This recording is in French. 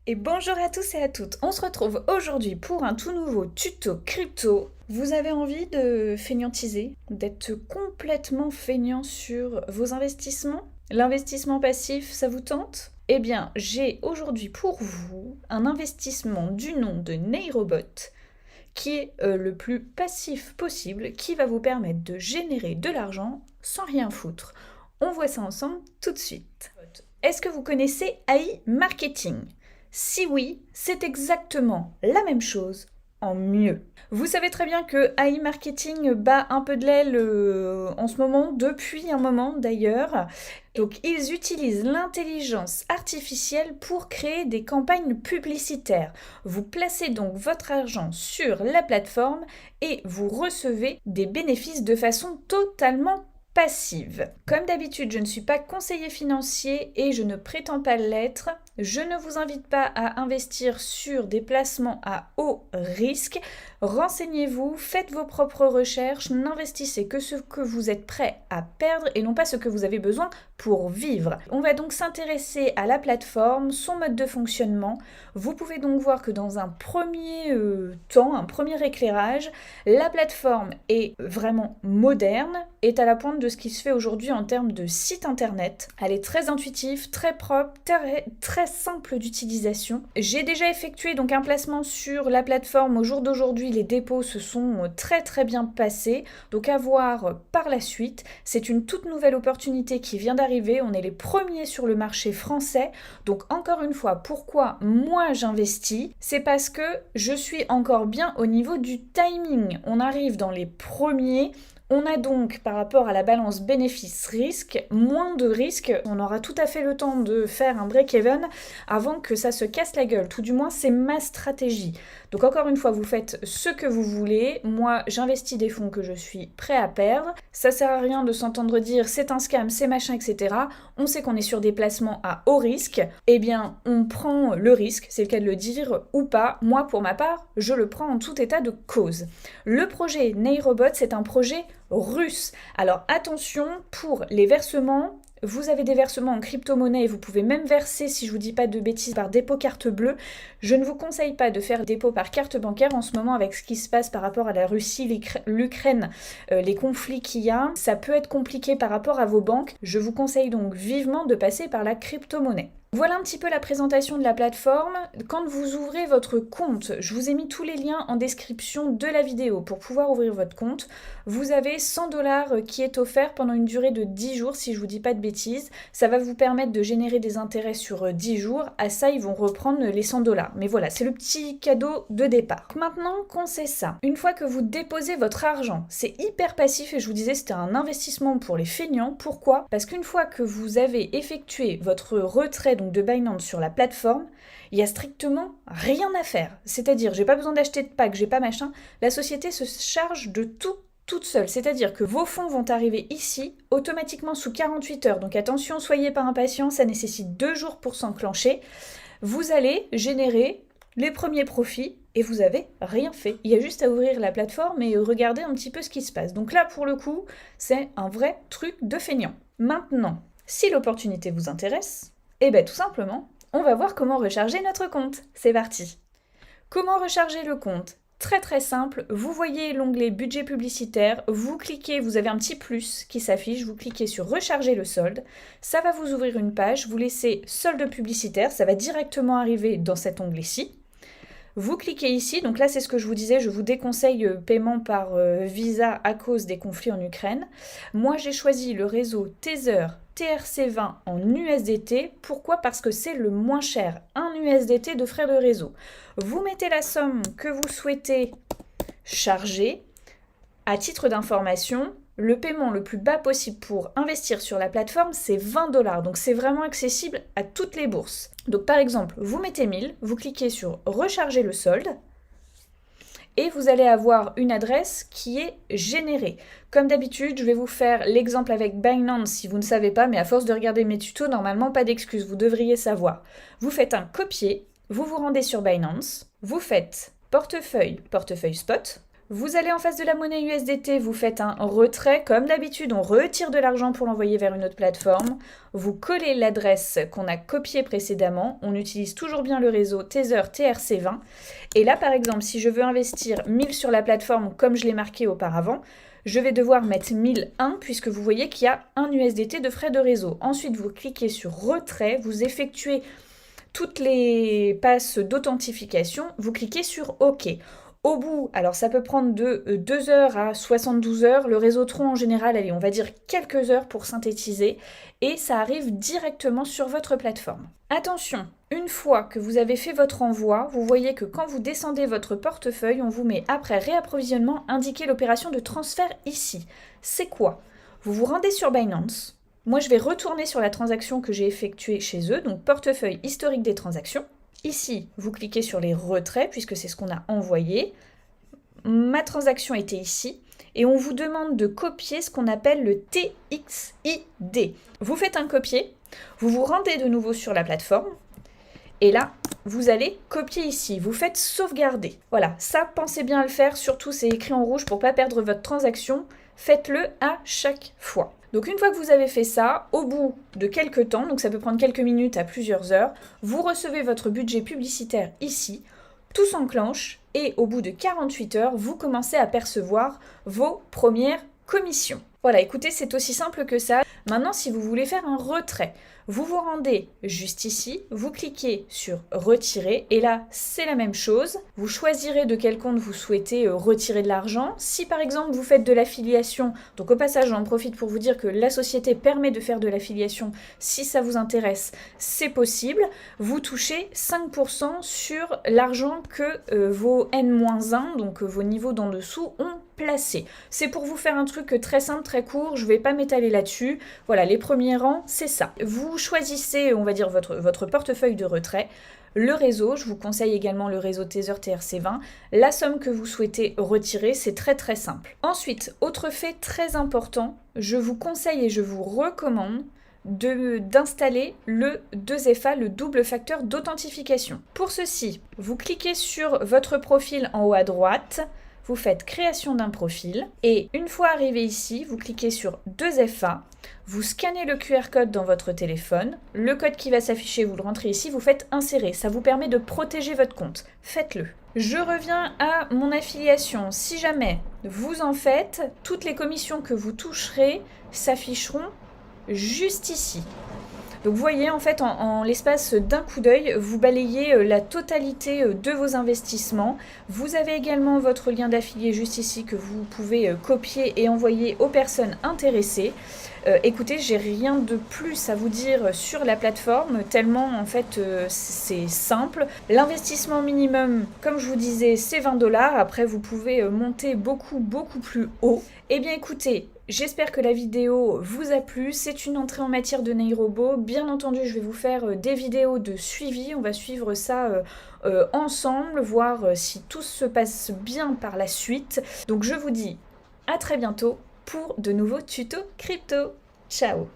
Et bonjour à tous et à toutes, on se retrouve aujourd'hui pour un tout nouveau tuto crypto. Vous avez envie de feignantiser, d'être complètement feignant sur vos investissements? L'investissement passif, ça vous tente? Eh bien, j'ai aujourd'hui pour vous un investissement du nom de Neirobot qui est le plus passif possible, qui va vous permettre de générer de l'argent sans rien foutre. On voit ça ensemble tout de suite. Est-ce que vous connaissez AI Marketing? Si oui, c'est exactement la même chose en mieux. Vous savez très bien que AI Marketing bat un peu de l'aile en ce moment, depuis un moment d'ailleurs. Donc ils utilisent l'intelligence artificielle pour créer des campagnes publicitaires. Vous placez donc votre argent sur la plateforme et vous recevez des bénéfices de façon totalement passive. Comme d'habitude, je ne suis pas conseiller financier et je ne prétends pas l'être. Je ne vous invite pas à investir sur des placements à haut risque. Renseignez-vous, faites vos propres recherches, n'investissez que ce que vous êtes prêt à perdre et non pas ce que vous avez besoin pour vivre. On va donc s'intéresser à la plateforme, son mode de fonctionnement. Vous pouvez donc voir que dans un premier temps, un premier éclairage, la plateforme est vraiment moderne, est à la pointe de ce qui se fait aujourd'hui en termes de site internet. Elle est très intuitive, très propre, très simple d'utilisation. J'ai déjà effectué donc un placement sur la plateforme au jour d'aujourd'hui. Les dépôts se sont très bien passés, donc à voir par la suite. C'est une toute nouvelle opportunité qui vient d'arriver. On est les premiers sur le marché français. Donc encore une fois, pourquoi moi j'investis? C'est parce que je suis encore bien au niveau du timing. On arrive dans les premiers. On a donc, par rapport à la balance bénéfice-risque, moins de risques. On aura tout à fait le temps de faire un break-even avant que ça se casse la gueule. Tout du moins, c'est ma stratégie. Donc encore une fois, vous faites ce que vous voulez. Moi, j'investis des fonds que je suis prêt à perdre. Ça sert à rien de s'entendre dire c'est un scam, c'est machin, etc. On sait qu'on est sur des placements à haut risque. Eh bien, on prend le risque, c'est le cas de le dire, ou pas. Moi, pour ma part, je le prends en tout état de cause. Le projet Neirobot, c'est un projet russe. Alors attention, pour les versements, vous avez des versements en crypto-monnaie et vous pouvez même verser, si je vous dis pas de bêtises, par dépôt carte bleue. Je ne vous conseille pas de faire dépôt par carte bancaire en ce moment avec ce qui se passe par rapport à la Russie, l'Ukraine, les conflits qu'il y a. Ça peut être compliqué par rapport à vos banques. Je vous conseille donc vivement de passer par la crypto-monnaie. Voilà un petit peu la présentation de la plateforme. Quand vous ouvrez votre compte, je vous ai mis tous les liens en description de la vidéo pour pouvoir ouvrir votre compte. Vous avez 100$ qui est offert pendant une durée de 10 jours, si je vous dis pas de bêtises. Ça va vous permettre de générer des intérêts sur 10 jours. À ça, ils vont reprendre les 100$. Mais voilà, c'est le petit cadeau de départ. Maintenant qu'on sait ça, une fois que vous déposez votre argent, c'est hyper passif et je vous disais c'était un investissement pour les feignants. Pourquoi? Parce qu'une fois que vous avez effectué votre retrait de Binance sur la plateforme, il y a strictement rien à faire. C'est-à-dire, j'ai pas besoin d'acheter de pack, j'ai pas machin. La société se charge de tout toute seule. C'est-à-dire que vos fonds vont arriver ici automatiquement sous 48 heures. Donc attention, soyez pas impatients, ça nécessite 2 jours pour s'enclencher. Vous allez générer les premiers profits et vous avez rien fait. Il y a juste à ouvrir la plateforme et regarder un petit peu ce qui se passe. Donc là, pour le coup, c'est un vrai truc de feignant. Maintenant, si l'opportunité vous intéresse, eh bien tout simplement, on va voir comment recharger notre compte. C'est parti. Comment recharger le compte? Très simple, vous voyez l'onglet budget publicitaire, vous cliquez, vous avez un petit plus qui s'affiche, vous cliquez sur recharger le solde, ça va vous ouvrir une page, vous laissez solde publicitaire, ça va directement arriver dans cet onglet-ci. Vous cliquez ici, donc là c'est ce que je vous disais, je vous déconseille paiement par Visa à cause des conflits en Ukraine. Moi j'ai choisi le réseau Tether TRC20 en USDT. Pourquoi? Parce que c'est le moins cher, 1 USDT de frais de réseau. Vous mettez la somme que vous souhaitez charger. À titre d'information, le paiement le plus bas possible pour investir sur la plateforme, c'est 20$. Donc c'est vraiment accessible à toutes les bourses. Donc par exemple, vous mettez 1000, vous cliquez sur recharger le solde et vous allez avoir une adresse qui est générée. Comme d'habitude, je vais vous faire l'exemple avec Binance si vous ne savez pas, mais à force de regarder mes tutos, normalement pas d'excuses, vous devriez savoir. Vous faites un copier, vous vous rendez sur Binance, vous faites portefeuille spot, Vous allez en face de la monnaie USDT, vous faites un retrait. Comme d'habitude, on retire de l'argent pour l'envoyer vers une autre plateforme. Vous collez l'adresse qu'on a copiée précédemment. On utilise toujours bien le réseau Tether TRC20. Et là, par exemple, si je veux investir 1000 sur la plateforme comme je l'ai marqué auparavant, je vais devoir mettre 1001 puisque vous voyez qu'il y a un USDT de frais de réseau. Ensuite, vous cliquez sur retrait, vous effectuez toutes les passes d'authentification, vous cliquez sur OK. Au bout, alors ça peut prendre de 2 heures à 72 heures, le réseau Tron en général, allez, on va dire quelques heures pour synthétiser, et ça arrive directement sur votre plateforme. Attention, une fois que vous avez fait votre envoi, vous voyez que quand vous descendez votre portefeuille, on vous met après réapprovisionnement indiquer l'opération de transfert ici. C'est quoi? Vous vous rendez sur Binance. Moi, je vais retourner sur la transaction que j'ai effectuée chez eux, donc portefeuille historique des transactions. Ici, vous cliquez sur les retraits, puisque c'est ce qu'on a envoyé. Ma transaction était ici. Et on vous demande de copier ce qu'on appelle le TXID. Vous faites un copier, vous vous rendez de nouveau sur la plateforme. Et là, vous allez copier ici. Vous faites sauvegarder. Voilà, ça, pensez bien à le faire. Surtout, c'est écrit en rouge pour ne pas perdre votre transaction. Faites-le à chaque fois. Donc une fois que vous avez fait ça, au bout de quelques temps, donc ça peut prendre quelques minutes à plusieurs heures, vous recevez votre budget publicitaire ici, tout s'enclenche et au bout de 48 heures, vous commencez à percevoir vos premières commissions. Voilà, écoutez, c'est aussi simple que ça. Maintenant, si vous voulez faire un retrait, vous vous rendez juste ici, vous cliquez sur retirer et là, c'est la même chose. Vous choisirez de quel compte vous souhaitez retirer de l'argent. Si par exemple, vous faites de l'affiliation, donc au passage, j'en profite pour vous dire que la société permet de faire de l'affiliation. Si ça vous intéresse, c'est possible. Vous touchez 5% sur l'argent que vos N-1, donc vos niveaux d'en dessous, ont placé. C'est pour vous faire un truc très simple, très court, je ne vais pas m'étaler là-dessus. Voilà, les premiers rangs, c'est ça. Vous choisissez, on va dire, votre portefeuille de retrait, le réseau, je vous conseille également le réseau Tether TRC20, la somme que vous souhaitez retirer, c'est très très simple. Ensuite, autre fait très important, je vous conseille et je vous recommande d'installer le 2FA, le double facteur d'authentification. Pour ceci, vous cliquez sur votre profil en haut à droite, vous faites création d'un profil et une fois arrivé ici, vous cliquez sur 2FA, vous scannez le QR code dans votre téléphone, le code qui va s'afficher, vous le rentrez ici, vous faites insérer, ça vous permet de protéger votre compte. Faites-le. Je reviens à mon affiliation. Si jamais vous en faites, toutes les commissions que vous toucherez s'afficheront juste ici. Donc vous voyez, en fait, en l'espace d'un coup d'œil, vous balayez la totalité de vos investissements. Vous avez également votre lien d'affilié juste ici que vous pouvez copier et envoyer aux personnes intéressées. Écoutez, j'ai rien de plus à vous dire sur la plateforme, tellement en fait c'est simple. L'investissement minimum, comme je vous disais, c'est 20 $. Après, vous pouvez monter beaucoup plus haut. Eh bien écoutez, j'espère que la vidéo vous a plu. C'est une entrée en matière de Nairobo. Bien entendu, je vais vous faire des vidéos de suivi. On va suivre ça ensemble, voir si tout se passe bien par la suite. Donc je vous dis à très bientôt pour de nouveaux tutos crypto. Ciao!